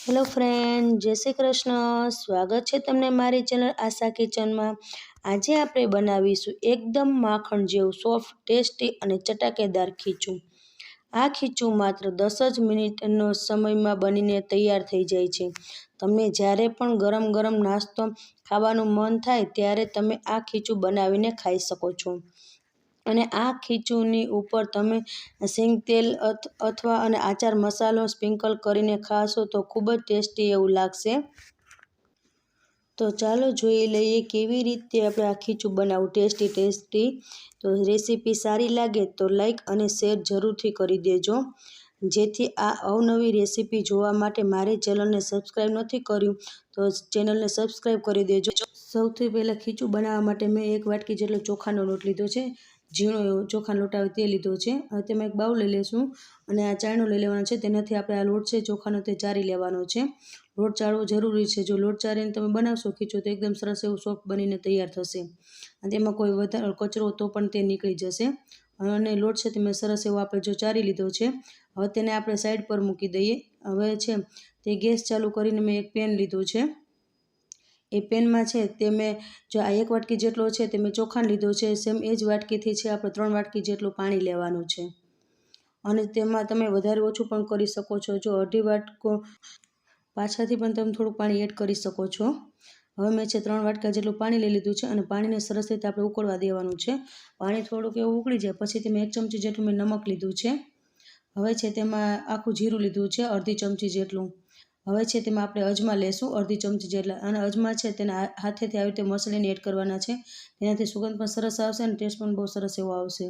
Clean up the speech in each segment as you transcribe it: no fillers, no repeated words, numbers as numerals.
Hello friend, જય શ્રી કૃષ્ણ. સ્વાગત છે તમને મારી ચેનલ આશા કિચનમાં. આજે આપણે બનાવીશું એકદમ માખણ જેવું સોફ્ટ, ટેસ્ટી અને ચટાકેદાર ખીચું. આ ખીચું માત્ર 10 જ મિનિટનો સમયમાં બનીને તૈયાર થઈ જાય છે. તમને જ્યારે પણ ગરમ ગરમ નાસ્તો ખાવાનું મન થાય ત્યારે તમે આ ખીચું બનાવીને ખાઈ શકો છો. અને આ ખીચુંની ઉપર તમે સિંગ તેલ અથવા અને આચાર મસાલો સ્પ્રિંકલ કરીને ખાશો તો ખૂબ જ ટેસ્ટી એવું લાગશે. તો ચાલો જોઈ લઈએ કેવી રીતે આપણે આ ખીચું બનાવવું ટેસ્ટી. તો રેસીપી સારી લાગે તો લાઈક અને શેર જરૂરથી કરી દેજો. જેથી આ અવનવી રેસીપી જોવા માટે મારી ચેનલને સબસ્ક્રાઈબ નથી કર્યું તો ચેનલને સબસ્ક્રાઈબ કરી દેજો. સૌથી પહેલાં ખીચું બનાવવા માટે મેં 1 વાટકી જેટલો ચોખાનો લોટ લીધો છે. ઝીણો એવો ચોખાનો લોટ આવે તે લીધો છે. હવે તેમાં એક બાઉલ લઈ લઈશું અને આ ચાળણું લઈ લેવાનું છે. તેનાથી આપણે આ લોટ છે ચોખાનો તે ચારી લેવાનો છે. લોટ ચાળવો જરૂરી છે. જો લોટ ચારીને તમે બનાવશો ખીચું તો એકદમ સરસ એવું સોફ્ટ બનીને તૈયાર થશે અને તેમાં કોઈ વધારે કચરો તો પણ તે નીકળી જશે. અને લોટ છે તે મેં સરસ એવો આપણે જો ચારી લીધો છે. હવે તેને આપણે સાઈડ પર મૂકી દઈએ. હવે છે તે ગેસ ચાલુ કરીને મેં એક પેન લીધું છે. એ પેનમાં છે તે મેં જો આ 1 વાટકી જેટલો છે તે મેં ચોખાને લીધો છે. સેમ એ જ વાટકીથી છે આપણે 3 વાટકી જેટલું પાણી લેવાનું છે. અને તેમાં તમે વધારે ઓછું પણ કરી શકો છો. જો 1.5 વાટકો પાછળથી પણ તમે થોડું પાણી એડ કરી શકો છો. હવે મેં છે 3 વાટકા જેટલું પાણી લઈ લીધું છે અને પાણીને સરસ રીતે આપણે ઉકળવા દેવાનું છે. પાણી થોડુંક એવું ઉકળી જાય પછી તેમાં 1 ચમચી જેટલું મેં નમક લીધું છે. હવે છે તેમાં આખું જીરું લીધું છે અડધી ચમચી જેટલું. હવે છે તેમાં આપણે અજમા લેશું અડધી ચમચી જેટલા અને અજમા છે તેને હાથેથી આવી રીતે મસળીને એડ કરવાના છે. તેનાથી સુગંધ પણ સરસ આવશે અને ટેસ્ટ પણ બહુ સરસ એવો આવશે.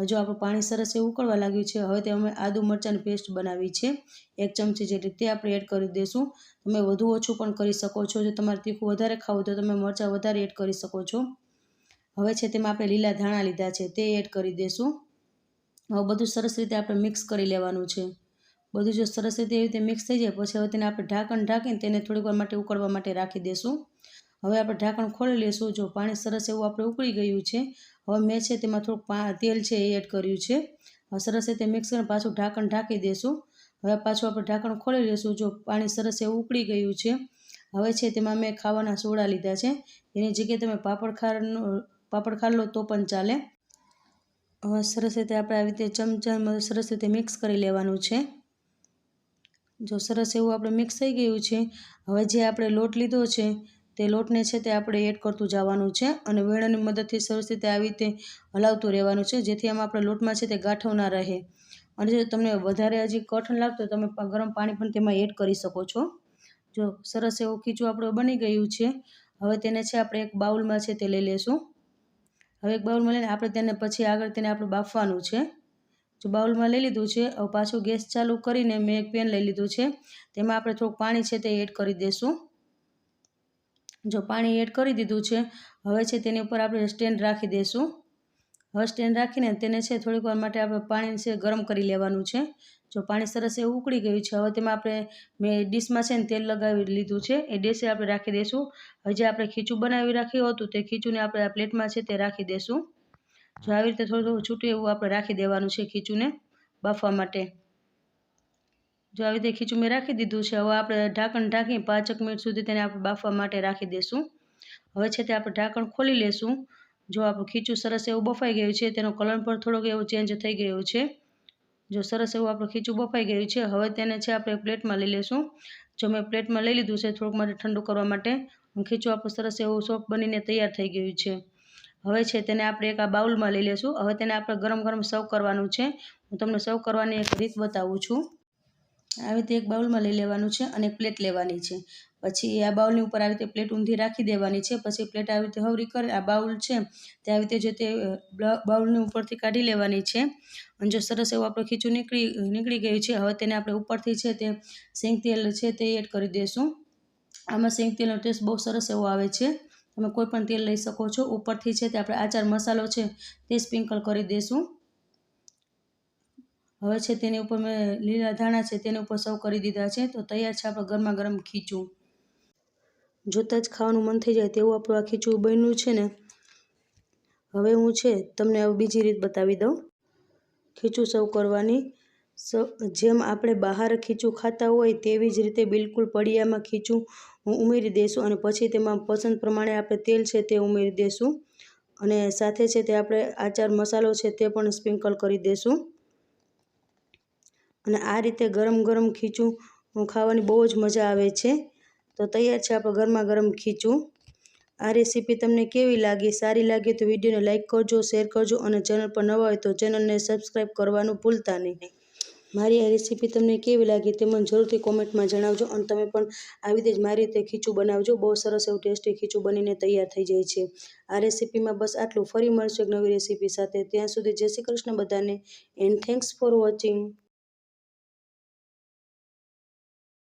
જો આપણું પાણી સરસ એવું ઉકળવા લાગ્યું છે હવે તેમાં આદુ મરચાંની પેસ્ટ બનાવી છે 1 ચમચી જેટલી તે આપણે એડ કરી દઈશું. તમે વધુ ઓછું પણ કરી શકો છો. જો તમારે તીખું વધારે ખાવું તો તમે મરચાં વધારે એડ કરી શકો છો. હવે છે તેમાં આપણે લીલા ધાણા લીધા છે તે એડ કરી દઈશું. હવે બધું સરસ રીતે આપણે મિક્સ કરી લેવાનું છે. બધું જો સરસ રીતે એવી રીતે મિક્સ થઈ જાય પછી હવે તેને આપણે ઢાંકીને તેને થોડીક વાર માટે ઉકળવા માટે રાખી દઈશું. હવે આપણે ઢાંકણ ખોલી લઈશું. જો પાણી સરસ એવું આપણે ઉકળી ગયું છે. હવે મેં છે તેમાં થોડુંક તેલ છે એ એડ કર્યું છે. હવે સરસ રીતે મિક્સ કરીને પાછું ઢાંકણ ઢાંકી દઈશું. હવે પાછું આપણે ઢાંકણ ખોલી લઈશું. જો પાણી સરસ એવું ઉકળી ગયું છે. હવે છે તેમાં મેં ખાવાના સોડા લીધા છે. એની જગ્યાએ તમે પાપડ ખાર લો તો પણ ચાલે. હવે સરસ રીતે આપણે આવી રીતે ચમચામાં સરસ રીતે મિક્સ કરી લેવાનું છે. જો સરસ એવું આપણે મિક્સ થઈ ગયું છે. હવે જે આપણે લોટ લીધો છે તે લોટને છે તે આપણે એડ કરતું જવાનું છે અને વેણની મદદથી સરસ રીતે આવી રીતે હલાવતું રહેવાનું છે જેથી આમાં આપણે લોટમાં છે તે ગાંઠો ના રહે. અને જો તમને વધારે હજી કઠણ લાગતું તમે ગરમ પાણી પણ તેમાં એડ કરી શકો છો. જો સરસ એવું ખીચું આપણું બની ગયું છે. હવે તેને છે આપણે એક બાઉલમાં છે તે લઈ લઈશું. હવે એક બાઉલમાં લઈને આપણે તેને પછી આગળ તેને આપણે બાફવાનું છે. જો બાઉલમાં લઈ લીધું છે. હવે પાછું ગેસ ચાલુ કરીને મેં એક પેન લઈ લીધું છે. તેમાં આપણે થોડુંક પાણી છે તે એડ કરી દઈશું. જો પાણી એડ કરી દીધું છે. હવે છે તેની ઉપર આપણે સ્ટેન્ડ રાખી દઈશું. હવે સ્ટેન્ડ રાખીને તેને છે થોડીક વાર માટે આપણે પાણી છે ગરમ કરી લેવાનું છે. જો પાણી સરસ એવું ઉકળી ગયું છે. હવે તેમાં આપણે મેં ડીશમાં છે ને તેલ લગાવી લીધું છે. એ ડીશે આપણે રાખી દઈશું. હવે જે આપણે ખીચું બનાવી રાખ્યું હતું તે ખીચુંને આપણે આ પ્લેટમાં છે તે રાખી દઈશું. જો આવી રીતે થોડું છૂટું એવું આપણે રાખી દેવાનું છે ખીચુંને બાફવા માટે. જો આવી રીતે ખીચું મેં રાખી દીધું છે. હવે આપણે ઢાંકણ ઢાંકી 5 મિનિટ સુધી તેને આપણે બાફવા માટે રાખી દઈશું. હવે છે તે આપણે ઢાંકણ ખોલી લેશું. જો આપણું ખીચું સરસ એવું બફાઈ ગયું છે. તેનો કલર પણ થોડોક એવો ચેન્જ થઈ ગયો છે. જો સરસ એવું આપણું ખીચું બફાઈ ગયું છે. હવે તેને છે આપણે પ્લેટમાં લઈ લઈશું. જો મેં પ્લેટમાં લઈ લીધું છે થોડુંક માટે ઠંડુ કરવા માટે. ખીચું આપણું સરસ એવું સોફ્ટ બનીને તૈયાર થઈ ગયું છે. હવે છે તેને આપણે એક આ બાઉલમાં લઈ લઈશું. હવે તેને આપણે ગરમ ગરમ સર્વ કરવાનું છે. હું તમને સર્વ કરવાની એક રીત બતાવું છું. આવી રીતે એક બાઉલમાં લઈ લેવાનું છે અને એક પ્લેટ લેવાની છે. પછી આ બાઉલની ઉપર આવી રીતે પ્લેટ ઊંધી રાખી દેવાની છે. પછી પ્લેટ આવી રીતે હવરી કરી આ બાઉલ છે તે આવી રીતે જે તે બાઉલની ઉપરથી કાઢી લેવાની છે. અને જો સરસ એવું આપણું ખીચું નીકળી ગયું છે. હવે તેને આપણે ઉપરથી છે તે સિંગ તેલ છે તે એડ કરી દઈશું. આમાં સિંગ તેલનો ટેસ્ટ બહુ સરસ એવો આવે છે. તમે કોઈ પણ તેલ લઈ શકો છો. ઉપરથી છે તે આપણે આચાર મસાલો છે તે સ્પ્રિંકલ કરી દઈશું. હવે છે તેની ઉપર મેં લીલા ધાણા છે તેની ઉપર સર્વ કરી દીધા છે. તો તૈયાર છે આપણે ગરમા ગરમ ખીચું. જોતાં જ ખાવાનું મન થઈ જાય તેવું આપણું આ ખીચું બન્યું છે ને. હવે હું છે તમને બીજી રીત બતાવી દઉં ખીચું સર્વ કરવાની. જેમ આપણે બહાર ખીચું ખાતા હોય તેવી જ રીતે બિલકુલ પડિયામાં ખીચું ઉમેરી દઈશું અને પછી તેમાં પસંદ પ્રમાણે આપણે તેલ છે તે ઉમેરી દઈશું અને સાથે છે તે આપણે આચાર મસાલો છે તે પણ સ્પ્રિંકલ કરી દઈશું અને આ રીતે ગરમ ગરમ ખીચું ખાવાની બહુ જ મજા આવે છે. તો તૈયાર છે આપણે ગરમા ગરમ ખીચું. આ રેસીપી તમને કેવી લાગી? સારી લાગી તો વિડીયોને લાઇક કરજો, શેર કરજો અને ચેનલ પર નવા હોય તો ચેનલને સબસ્ક્રાઈબ કરવાનું ભૂલતા નહીં. મારી આ રેસીપી તમને કેવી લાગી તે મને જરૂરથી કોમેન્ટમાં જણાવજો અને તમે પણ આવી રીતે જ મારી રીતે ખીચું બનાવજો. બહુ સરસ એવું ટેસ્ટી ખીચું બનીને તૈયાર થઈ જાય છે. આ રેસીપીમાં બસ આટલું. ફરી મળશું એક નવી રેસીપી સાથે. ત્યાં સુધી જય શ્રી કૃષ્ણ બધાને એન્ડ થેન્ક્સ ફોર વોચિંગ.